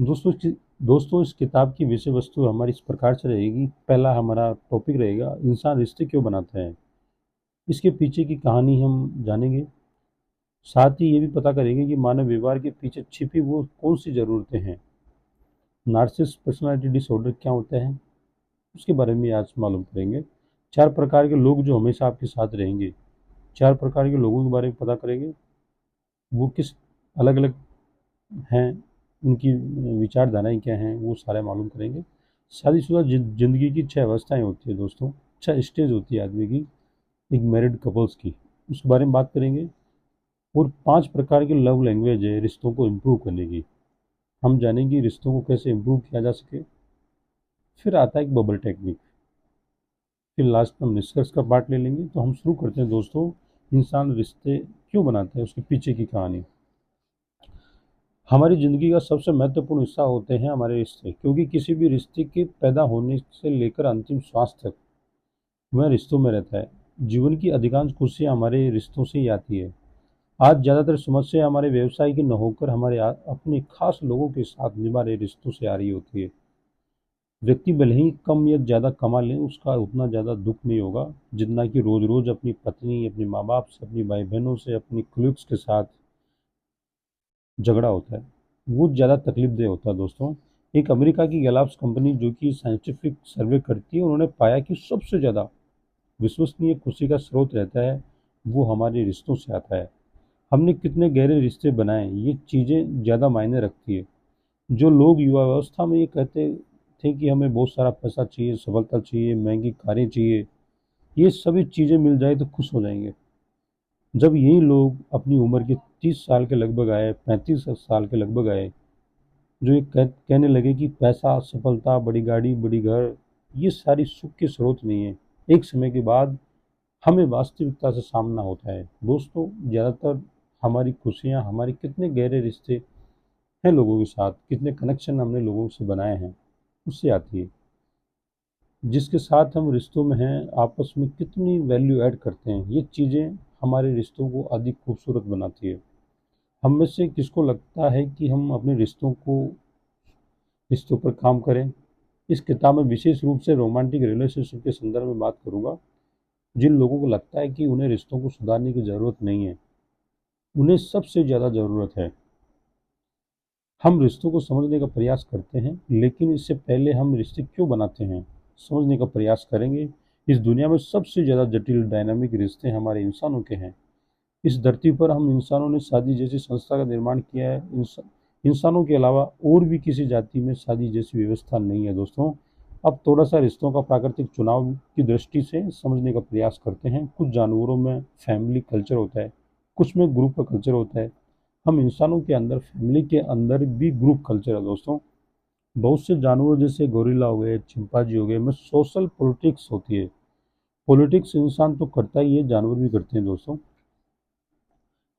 दोस्तों इस किताब की विषय वस्तु हमारी इस प्रकार से रहेगी। पहला हमारा टॉपिक रहेगा, इंसान रिश्ते क्यों बनाते हैं। इसके पीछे की कहानी हम जानेंगे। साथ ही ये भी पता करेंगे कि मानव व्यवहार के पीछे छिपी वो कौन सी ज़रूरतें हैं। नार्सिसिस्ट पर्सनालिटी डिसऑर्डर क्या होता है, उसके बारे में आज मालूम करेंगे। चार प्रकार के लोग जो हमेशा आपके साथ रहेंगे, चार प्रकार के लोगों के बारे में पता करेंगे। वो किस अलग अलग हैं, उनकी विचारधाराएं क्या हैं, वो सारे मालूम करेंगे। शादीशुदा जिंदगी की छह अवस्थाएं होती है दोस्तों, छह स्टेज होती है आदमी की, एक मैरिड कपल्स की, उसके बारे में बात करेंगे। और पांच प्रकार की लव लैंग्वेज है रिश्तों को इम्प्रूव करने की, हम जानेंगे रिश्तों को कैसे इम्प्रूव किया जा सके। फिर आता है एक बबल टेक्निक। फिर लास्ट में हम निष्कर्ष का पार्ट ले लेंगे। तो हम शुरू करते हैं दोस्तों, इंसान रिश्ते क्यों बनाते हैं उसके पीछे की कहानी। हमारी ज़िंदगी का सबसे महत्वपूर्ण हिस्सा होते हैं हमारे रिश्ते, क्योंकि किसी भी रिश्ते के पैदा होने से लेकर अंतिम श्वास तक वह रिश्तों में रहता है। जीवन की अधिकांश खुशियाँ हमारे रिश्तों से ही आती है। आज ज़्यादातर समस्या हमारे व्यवसाय की न होकर हमारे अपने खास लोगों के साथ निभा रहे रिश्तों से आ रही होती है। व्यक्ति भले ही कम या ज़्यादा कमा ले, उसका उतना ज़्यादा दुख नहीं होगा जितना कि रोज़ रोज़ अपनी पत्नी, अपने माँ बाप से, अपनी भाई बहनों से, अपनी कुलीग्स के साथ झगड़ा होता है। वो ज़्यादा तकलीफदेह होता है दोस्तों। एक अमेरिका की गैलाप्स कंपनी जो कि साइंटिफिक सर्वे करती है, उन्होंने पाया कि सबसे ज़्यादा विश्वसनीय खुशी का स्रोत रहता है, वो हमारे रिश्तों से आता है। हमने कितने गहरे रिश्ते बनाए, ये चीज़ें ज़्यादा मायने रखती है। जो लोग युवावस्था में ये कहते थे कि हमें बहुत सारा पैसा चाहिए, सफलता चाहिए, महंगी कारें चाहिए, ये सभी चीज़ें मिल जाए तो खुश हो जाएंगे। जब यही लोग अपनी उम्र के 30 साल के लगभग आए, 35 साल के लगभग आए, जो ये कहने लगे कि पैसा, सफलता, बड़ी गाड़ी, बड़ी घर, ये सारी सुख के स्रोत नहीं है। एक समय के बाद हमें वास्तविकता से सामना होता है दोस्तों। ज़्यादातर हमारी खुशियाँ, हमारे कितने गहरे रिश्ते हैं लोगों के साथ, कितने कनेक्शन हमने लोगों से बनाए हैं, उससे आती है। जिसके साथ हम रिश्तों में हैं, आपस में कितनी वैल्यू ऐड करते हैं, ये चीज़ें हमारे रिश्तों को अधिक खूबसूरत बनाती है। हम में से किसको लगता है कि हम अपने रिश्तों पर काम करें। इस किताब में विशेष रूप से रोमांटिक रिलेशनशिप के संदर्भ में बात करूंगा। जिन लोगों को लगता है कि उन्हें रिश्तों को सुधारने की ज़रूरत नहीं है, उन्हें सबसे ज़्यादा ज़रूरत है। हम रिश्तों को समझने का प्रयास करते हैं, लेकिन इससे पहले हम रिश्ते क्यों बनाते हैं समझने का प्रयास करेंगे। इस दुनिया में सबसे ज़्यादा जटिल डायनामिक रिश्ते हमारे इंसानों के हैं। इस धरती पर हम इंसानों ने शादी जैसी संस्था का निर्माण किया है। इंसानों के अलावा और भी किसी जाति में शादी जैसी व्यवस्था नहीं है दोस्तों। अब थोड़ा सा रिश्तों का प्राकृतिक चुनाव की दृष्टि से समझने का प्रयास करते हैं। कुछ जानवरों में फैमिली कल्चर होता है, कुछ में ग्रुप का कल्चर होता है। हम इंसानों के अंदर, फैमिली के अंदर भी ग्रुप कल्चर है दोस्तों। बहुत से जानवरों जैसे गोरिल्ला हो गए, चिंपांजी हो गए, में सोशल पॉलिटिक्स होती है। पॉलिटिक्स इंसान तो करता ही है, जानवर भी करते हैं दोस्तों।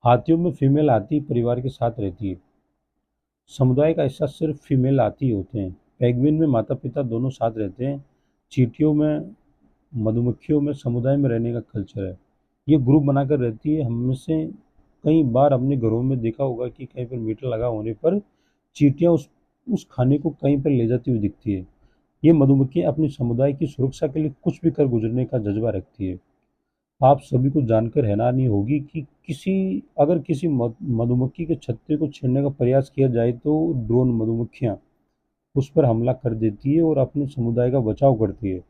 हाथियों में फीमेल हाथी परिवार के साथ रहती है। समुदाय का हिस्सा सिर्फ फीमेल हाथी होते हैं। पेंगुइन में माता पिता दोनों साथ रहते हैं। चींटियों में, मधुमक्खियों में समुदाय में रहने का कल्चर है। ये ग्रुप बनाकर रहती है। हम में से कई बार अपने घरों में देखा होगा कि कहीं पर मीटर लगा होने पर चींटियां उस खाने को कहीं पर ले जाती हुई दिखती है। ये मधुमक्खियां अपने समुदाय की सुरक्षा के लिए कुछ भी कर गुजरने का जज्बा रखती है। आप सभी को जानकर हैरानी होगी कि अगर किसी मधुमक्खी के छत्ते को छेड़ने का प्रयास किया जाए तो ड्रोन मधुमक्खियां उस पर हमला कर देती है और अपने समुदाय का बचाव करती है।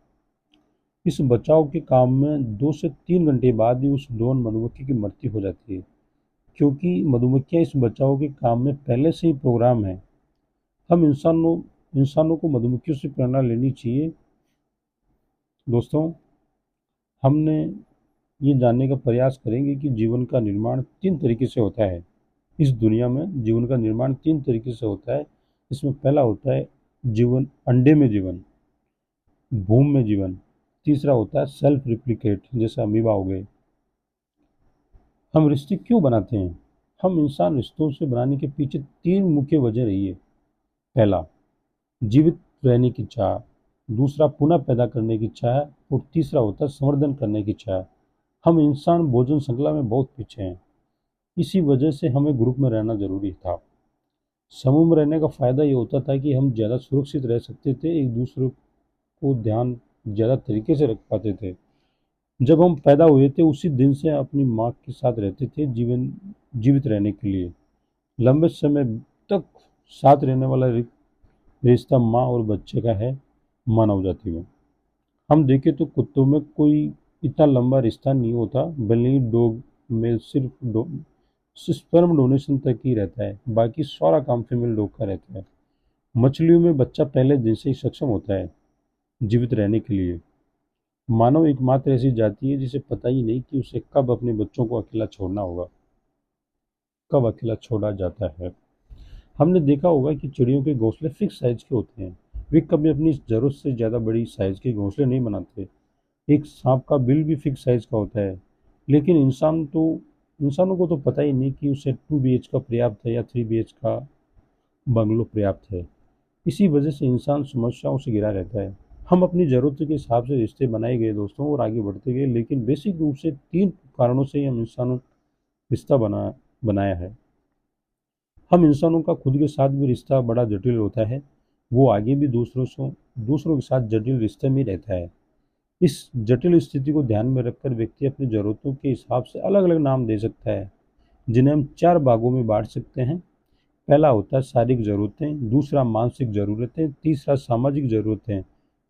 इस बचाव के काम में 2 से 3 घंटे बाद ही उस ड्रोन मधुमक्खी की मृत्यु हो जाती है, क्योंकि मधुमक्खियां इस बचाव के काम में पहले से ही प्रोग्राम है। हम इंसानों को मधुमक्खियों से प्रेरणा लेनी चाहिए दोस्तों। हमने ये जानने का प्रयास करेंगे कि जीवन का निर्माण 3 तरीके से होता है। इस दुनिया में जीवन का निर्माण 3 तरीके से होता है। इसमें पहला होता है जीवन, अंडे में जीवन, भूमि में जीवन। तीसरा होता है सेल्फ रिप्लिकेट, जैसे अमीबा हो गए। हम रिश्ते क्यों बनाते हैं, हम इंसान रिश्तों से बनाने के पीछे 3 मुख्य वजह रही है। पहला, जीवित रहने की चाह। दूसरा, पुनः पैदा करने की चाह। और तीसरा होता है संवर्धन करने की चाह। हम इंसान भोजन श्रृंखला में बहुत पीछे हैं, इसी वजह से हमें ग्रुप में रहना जरूरी था। समूह में रहने का फ़ायदा ये होता था कि हम ज़्यादा सुरक्षित रह सकते थे, एक दूसरे को ध्यान ज़्यादा तरीके से रख पाते थे। जब हम पैदा हुए थे उसी दिन से अपनी माँ के साथ रहते थे, जीवित रहने के लिए। लंबे समय तक साथ रहने वाला रिश्ता माँ और बच्चे का है मानव जाति में। हम देखें तो कुत्तों में कोई इतना लंबा रिश्ता नहीं होता, बल्कि डॉग में सिर्फ स्पर्म डोनेशन तक ही रहता है, बाकी सारा काम फीमेल डॉग का रहता है। मछलियों में बच्चा पहले दिन से ही सक्षम होता है जीवित रहने के लिए। मानव एकमात्र ऐसी जाति है जिसे पता ही नहीं कि उसे कब अपने बच्चों को अकेला छोड़ना होगा, कब अकेला छोड़ा जाता है। हमने देखा होगा कि चिड़ियों के घोंसले फिक्स साइज के होते हैं, वे कभी अपनी जरूरत से ज़्यादा बड़ी साइज के घोंसले नहीं बनाते। एक सांप का बिल भी फिक्स साइज का होता है, लेकिन इंसानों को तो पता ही नहीं कि उसे 2 BH का पर्याप्त है या 3 BH का बंगलो पर्याप्त है। इसी वजह से इंसान समस्याओं से घिरा रहता है। हम अपनी ज़रूरत के हिसाब से रिश्ते बनाए गए दोस्तों और आगे बढ़ते गए, लेकिन बेसिक रूप से 3 कारणों से ही हम इंसानों रिश्ता बनाया है। हम इंसानों का खुद के साथ भी रिश्ता बड़ा जटिल होता है, वो आगे भी दूसरों के साथ जटिल रिश्ते में रहता है। इस जटिल स्थिति को ध्यान में रखकर व्यक्ति अपनी ज़रूरतों के हिसाब से अलग अलग नाम दे सकता है, जिन्हें हम 4 भागों में बांट सकते हैं। पहला होता है शारीरिक ज़रूरतें, दूसरा मानसिक ज़रूरतें, तीसरा सामाजिक ज़रूरतें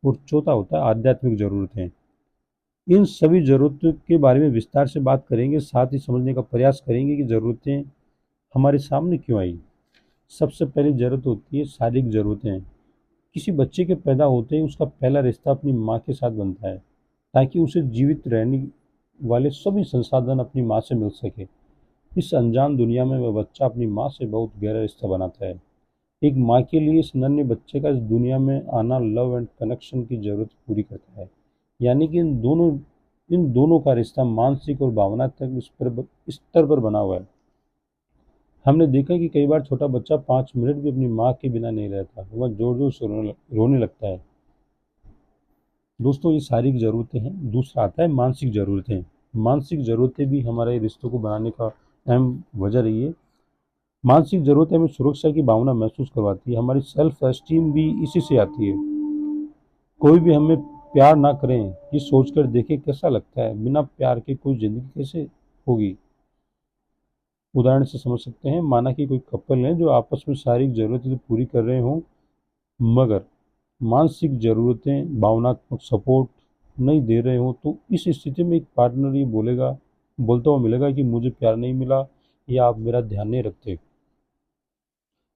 और चौथा होता है आध्यात्मिक ज़रूरतें। इन सभी ज़रूरतों के बारे में विस्तार से बात करेंगे, साथ ही समझने का प्रयास करेंगे कि ज़रूरतें हमारे सामने क्यों आई। सबसे पहली ज़रूरत होती है शारीरिक ज़रूरतें। किसी बच्चे के पैदा होते ही उसका पहला रिश्ता अपनी माँ के साथ बनता है, ताकि उसे जीवित रहने वाले सभी संसाधन अपनी माँ से मिल सके। इस अनजान दुनिया में वह बच्चा अपनी माँ से बहुत गहरा रिश्ता बनाता है। एक माँ के लिए इस नन्हे बच्चे का इस दुनिया में आना लव एंड कनेक्शन की जरूरत पूरी करता है। यानी कि इन दोनों का रिश्ता मानसिक और भावनात्मक स्तर पर बना हुआ है। हमने देखा कि कई बार छोटा बच्चा 5 मिनट भी अपनी माँ के बिना नहीं रहता, वह जोर जोर से रोने लगता है। दोस्तों, ये शारीरिक ज़रूरतें हैं। दूसरा आता है मानसिक ज़रूरतें। मानसिक ज़रूरतें भी हमारे रिश्तों को बनाने का अहम वजह रही है। मानसिक ज़रूरतें हमें सुरक्षा की भावना महसूस करवाती है, हमारी सेल्फ एस्टीम भी इसी से आती है। कोई भी हमें प्यार ना करें ये सोचकर देखें कैसा लगता है, बिना प्यार के कोई ज़िंदगी कैसे होगी। उदाहरण से समझ सकते हैं, माना कि कोई कपल है जो आपस में शारीरिक ज़रूरतें तो पूरी कर रहे हों, मगर मानसिक ज़रूरतें, भावनात्मक सपोर्ट नहीं दे रहे हों, तो इस स्थिति में एक पार्टनर ये बोलता हुआ मिलेगा कि मुझे प्यार नहीं मिला या आप मेरा ध्यान नहीं रखते।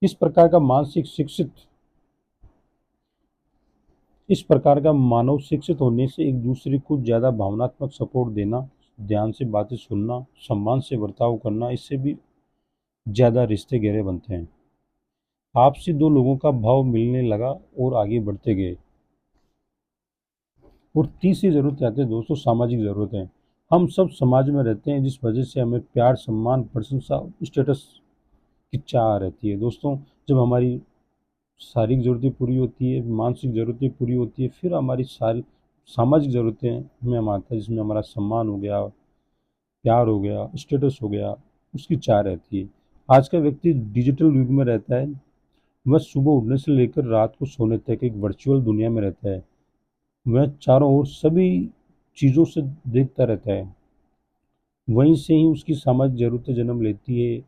इस प्रकार का मानसिक शिक्षित इस प्रकार का मानव शिक्षित होने से एक दूसरे को ज़्यादा भावनात्मक सपोर्ट देना, ध्यान से बातें सुनना, सम्मान से बर्ताव करना, इससे भी ज़्यादा रिश्ते गहरे बनते हैं। आपसी दो लोगों का भाव मिलने लगा और आगे बढ़ते गए। और तीसरी ज़रूरत आती है दोस्तों, सामाजिक ज़रूरतें। हम सब समाज में रहते हैं, जिस वजह से हमें प्यार, सम्मान, प्रशंसा, स्टेटस की चाह रहती है। दोस्तों, जब हमारी शारीरिक ज़रूरतें पूरी होती है, मानसिक ज़रूरतें पूरी होती है, फिर हमारी सारी सामाजिक ज़रूरतें में हम आते हैं, जिसमें हमारा सम्मान हो गया, प्यार हो गया, स्टेटस हो गया, उसकी चाह रहती है। आज का व्यक्ति डिजिटल युग में रहता है, वह सुबह उठने से लेकर रात को सोने तक एक वर्चुअल दुनिया में रहता है। वह चारों ओर सभी चीज़ों से देखता रहता है, वहीं से ही उसकी सामाजिक ज़रूरतें जन्म लेती है।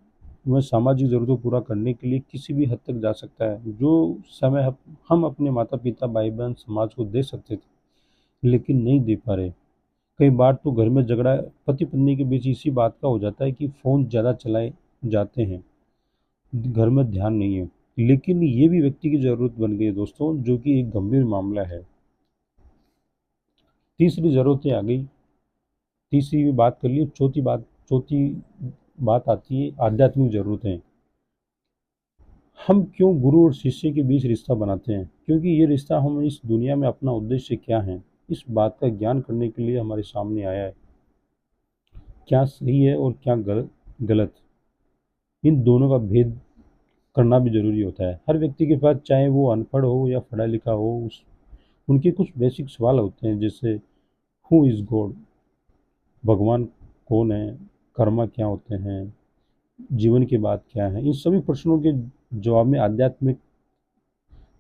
वह सामाजिक ज़रूरतों को पूरा करने के लिए किसी भी हद तक जा सकता है, जो समय हम अपने माता पिता, भाई बहन, समाज को दे सकते थे, लेकिन नहीं दे पा रहे। कई बार तो घर में झगड़ा पति पत्नी के बीच इसी बात का हो जाता है कि फ़ोन ज़्यादा चलाए जाते हैं, घर में ध्यान नहीं है। लेकिन ये भी व्यक्ति की ज़रूरत बन गई है दोस्तों, जो कि एक गंभीर मामला है। तीसरी ज़रूरतें आ गई, तीसरी भी बात कर ली। चौथी बात आती है आध्यात्मिक ज़रूरतें। हम क्यों गुरु और शिष्य के बीच रिश्ता बनाते हैं? क्योंकि ये रिश्ता हम इस दुनिया में अपना उद्देश्य क्या है, इस बात का ज्ञान करने के लिए हमारे सामने आया है। क्या सही है और क्या गलत, इन दोनों का भेद करना भी जरूरी होता है। हर व्यक्ति के पास, चाहे वो अनपढ़ हो या पढ़ा लिखा हो, उनके कुछ बेसिक सवाल होते हैं, जैसे हु इज़ गॉड, भगवान कौन है, कर्मा क्या होते हैं, जीवन की बात क्या है। इन सभी प्रश्नों के जवाब में आध्यात्मिक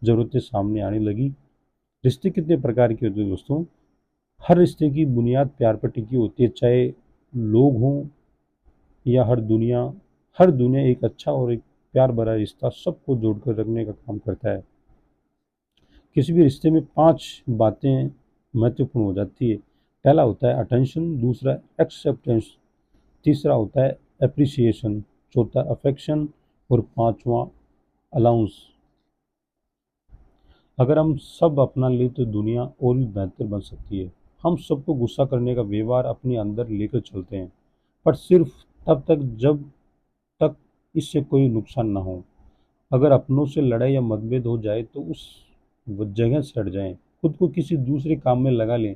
जरूरतें सामने आने लगी। रिश्ते कितने प्रकार के होते हैं दोस्तों? हर रिश्ते की बुनियाद प्यार पर टिकी होती है, चाहे लोग हों या हर दुनिया एक अच्छा और एक प्यार भरा रिश्ता सबको जोड़कर रखने का काम करता है। किसी भी रिश्ते में 5 बातें महत्वपूर्ण हो जाती है। पहला होता है अटेंशन, दूसरा एक्सेप्टेंस, तीसरा होता है एप्रिसिएशन, चौथा अफेक्शन और पांचवा अलाउंस। अगर हम सब अपना ले तो दुनिया और भी बेहतर बन सकती है। हम सबको गुस्सा करने का व्यवहार अपने अंदर लेकर चलते हैं, पर सिर्फ तब तक जब तक इससे कोई नुकसान ना हो। अगर अपनों से लड़ाई या मतभेद हो जाए तो उस जगह से हट जाएं, खुद को किसी दूसरे काम में लगा लें।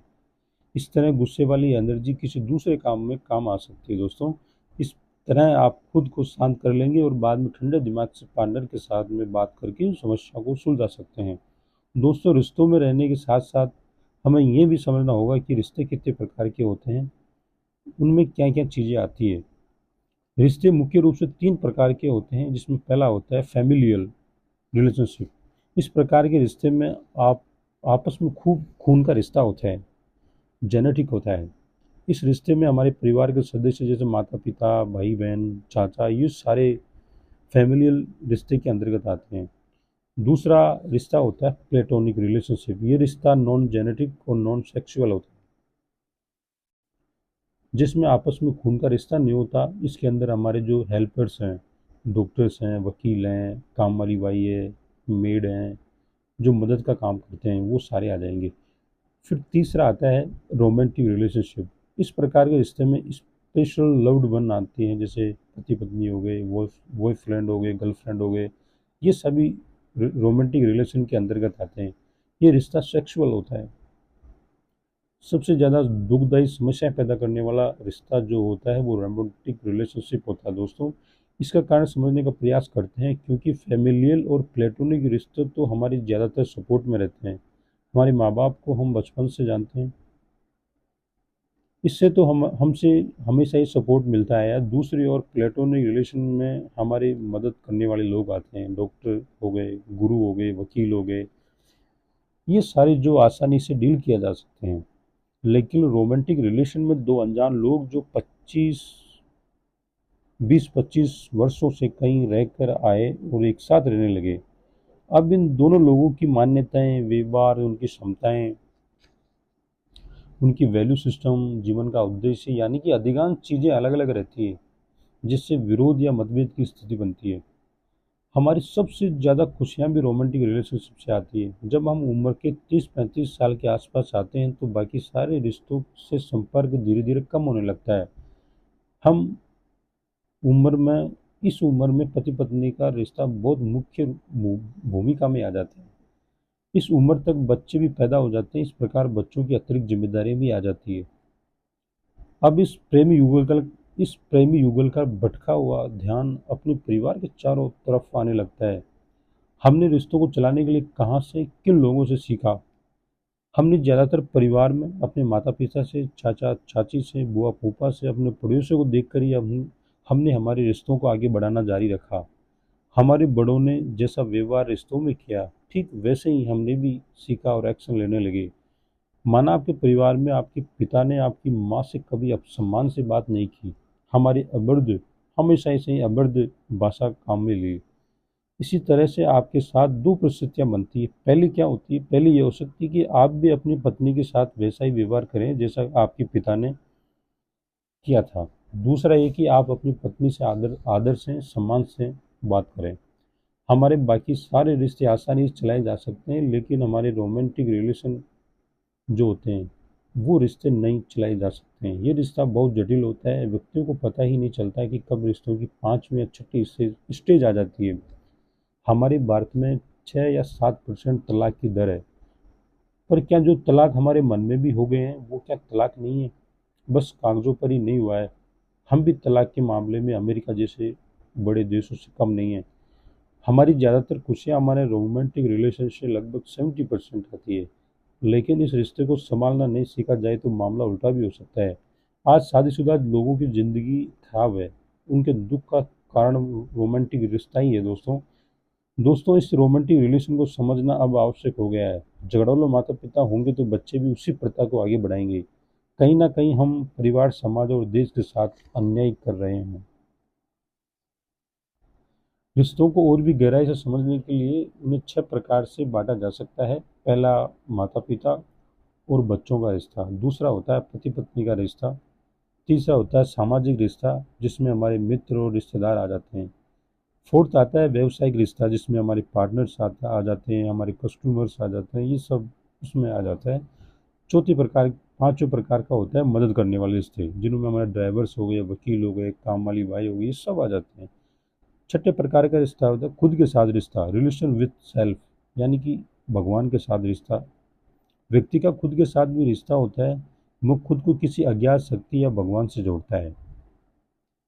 इस तरह गुस्से वाली एनर्जी किसी दूसरे काम में काम आ सकती है दोस्तों। इस तरह आप खुद को शांत कर लेंगे और बाद में ठंडे दिमाग से पार्टनर के साथ में बात करके समस्या को सुलझा सकते हैं। दोस्तों, रिश्तों में रहने के साथ साथ हमें ये भी समझना होगा कि रिश्ते कितने प्रकार के होते हैं, उनमें क्या क्या चीज़ें आती है। रिश्ते मुख्य रूप से 3 प्रकार के होते हैं, जिसमें पहला होता है फैमिलियल रिलेशनशिप। इस प्रकार के रिश्ते में आप आपस में खूब खून का रिश्ता होता है, जेनेटिक होता है। इस रिश्ते में हमारे परिवार के सदस्य जैसे माता पिता, भाई बहन, चाचा, ये सारे फैमिलियल रिश्ते के अंतर्गत आते हैं। दूसरा रिश्ता होता है प्लेटोनिक रिलेशनशिप। ये रिश्ता नॉन जेनेटिक और नॉन सेक्सुअल होता है, जिसमें आपस में खून का रिश्ता नहीं होता। इसके अंदर हमारे जो हेल्पर्स हैं, डॉक्टर्स हैं, वकील हैं, काम वाली बाई है, मेड हैं, जो मदद का काम करते हैं, वो सारे आ जाएंगे। फिर तीसरा आता है रोमांटिक रिलेशनशिप। इस प्रकार के रिश्ते में स्पेशल लव्ड वन आती हैं, जैसे पति पत्नी हो गए, बॉयफ्रेंड हो गए, गर्लफ्रेंड हो गए। ये सभी रोमांटिक रिलेशन के अंतर्गत आते हैं। ये रिश्ता सेक्सुअल होता है। सबसे ज़्यादा दुखदायी समस्या पैदा करने वाला रिश्ता जो होता है वो रोमांटिक रिलेशनशिप होता है दोस्तों। इसका कारण समझने का प्रयास करते हैं, क्योंकि फैमिलियल और प्लेटोनिक रिश्ते तो हमारी ज़्यादातर सपोर्ट में रहते हैं। हमारे माँ बाप को हम बचपन से जानते हैं, इससे तो हम हमसे हमेशा ही सपोर्ट मिलता है। दूसरी ओर प्लेटोनिक रिलेशन में हमारी मदद करने वाले लोग आते हैं, डॉक्टर हो गए, गुरु हो गए, वकील हो गए, ये सारे जो आसानी से डील किया जा सकते हैं। लेकिन रोमांटिक रिलेशन में दो अनजान लोग जो 20-25 वर्षों से कहीं रहकर आए और एक साथ रहने लगे, अब इन दोनों लोगों की मान्यताएं, व्यवहार, उनकी क्षमताएं, उनकी वैल्यू सिस्टम, जीवन का उद्देश्य, यानी कि अधिकांश चीज़ें अलग अलग रहती है, जिससे विरोध या मतभेद की स्थिति बनती है। हमारी सबसे ज़्यादा खुशियाँ भी रोमांटिक रिलेशनशिप से आती है। जब हम उम्र के 30-35 साल के आसपास आते हैं तो बाकी सारे रिश्तों से संपर्क धीरे धीरे कम होने लगता है। हम उम्र में इस उम्र में पति पत्नी का रिश्ता बहुत मुख्य भूमिका में आ जाता है। इस उम्र तक बच्चे भी पैदा हो जाते हैं। इस प्रकार बच्चों की अतिरिक्त जिम्मेदारी भी आ जाती है। अब इस प्रेमी युगल का भटका हुआ ध्यान अपने परिवार के चारों तरफ आने लगता है। हमने रिश्तों को चलाने के लिए कहाँ से, किन लोगों से सीखा? हमने ज़्यादातर परिवार में अपने माता पिता से, चाचा चाची से, बुआ फूफा से, अपने पड़ोसियों को देखकर ही हमने हमारे रिश्तों को आगे बढ़ाना जारी रखा। हमारे बड़ों ने जैसा व्यवहार रिश्तों में किया, ठीक वैसे ही हमने भी सीखा और एक्शन लेने लगे। माना आपके परिवार में आपके पिता ने आपकी माँ से कभी अपसम्मान से बात नहीं की, हमारे अबर्द हमेशा ऐसे ही अबर्द भाषा काम में ली। इसी तरह से आपके साथ दो परिस्थितियां बनती है। पहली क्या होती है? पहली ये हो सकती है कि आप भी अपनी पत्नी के साथ वैसा ही व्यवहार करें जैसा आपके पिता ने किया था। दूसरा ये कि आप अपनी पत्नी से आदर आदर से, सम्मान से बात करें। हमारे बाकी सारे रिश्ते आसानी से चलाए जा सकते हैं, लेकिन हमारे रोमांटिक रिलेशन जो होते हैं वो रिश्ते नहीं चलाए जा सकते हैं। ये रिश्ता बहुत जटिल होता है। व्यक्तियों को पता ही नहीं चलता कि कब रिश्तों की 5वीं या 6ठी स्टेज आ जाती है। हमारे भारत में 6 या 7% तलाक की दर है। पर क्या जो तलाक हमारे मन में भी हो गए हैं वो क्या तलाक नहीं है? बस कागजों पर ही नहीं हुआ है। हम भी तलाक के मामले में अमेरिका जैसे बड़े देशों से कम नहीं है। हमारी ज़्यादातर खुशियाँ हमारे रोमांटिक रिलेशन से लगभग 70% आती है। लेकिन इस रिश्ते को संभालना नहीं सीखा जाए तो मामला उल्टा भी हो सकता है। आज शादीशुदा लोगों की ज़िंदगी खराब है, उनके दुख का कारण रोमांटिक रिश्ता ही है दोस्तों। दोस्तों, इस रोमांटिक रिलेशन को समझना अब आवश्यक हो गया है। झगड़ालू माता पिता होंगे तो बच्चे भी उसी प्रथा को आगे बढ़ाएंगे। कहीं ना कहीं हम परिवार, समाज और देश के साथ अन्याय कर रहे हैं। रिश्तों को और भी गहराई से समझने के लिए उन्हें 6 प्रकार से बांटा जा सकता है। पहला, माता पिता और बच्चों का रिश्ता। दूसरा होता है पति पत्नी का रिश्ता। तीसरा होता है सामाजिक रिश्ता, जिसमें हमारे मित्र और रिश्तेदार आ जाते हैं। फोर्थ आता है व्यावसायिक रिश्ता, जिसमें हमारे पार्टनर्स आ जाते हैं, हमारे कस्टमर्स आ जाते हैं, ये सब उसमें आ जाता है। चौथी प्रकार, पांचवें प्रकार का होता है मदद करने वाले रिश्ते, जिनमें हमारे ड्राइवर्स हो गए, वकील हो गए, काम वाली भाई हो गई, ये सब आ जाते हैं। छठे प्रकार का रिश्ता होता है खुद के साथ रिश्ता, रिलेशन विथ सेल्फ, यानी कि भगवान के साथ रिश्ता। व्यक्ति का खुद के साथ भी रिश्ता होता है। वो खुद को किसी अज्ञात शक्ति या भगवान से जोड़ता है।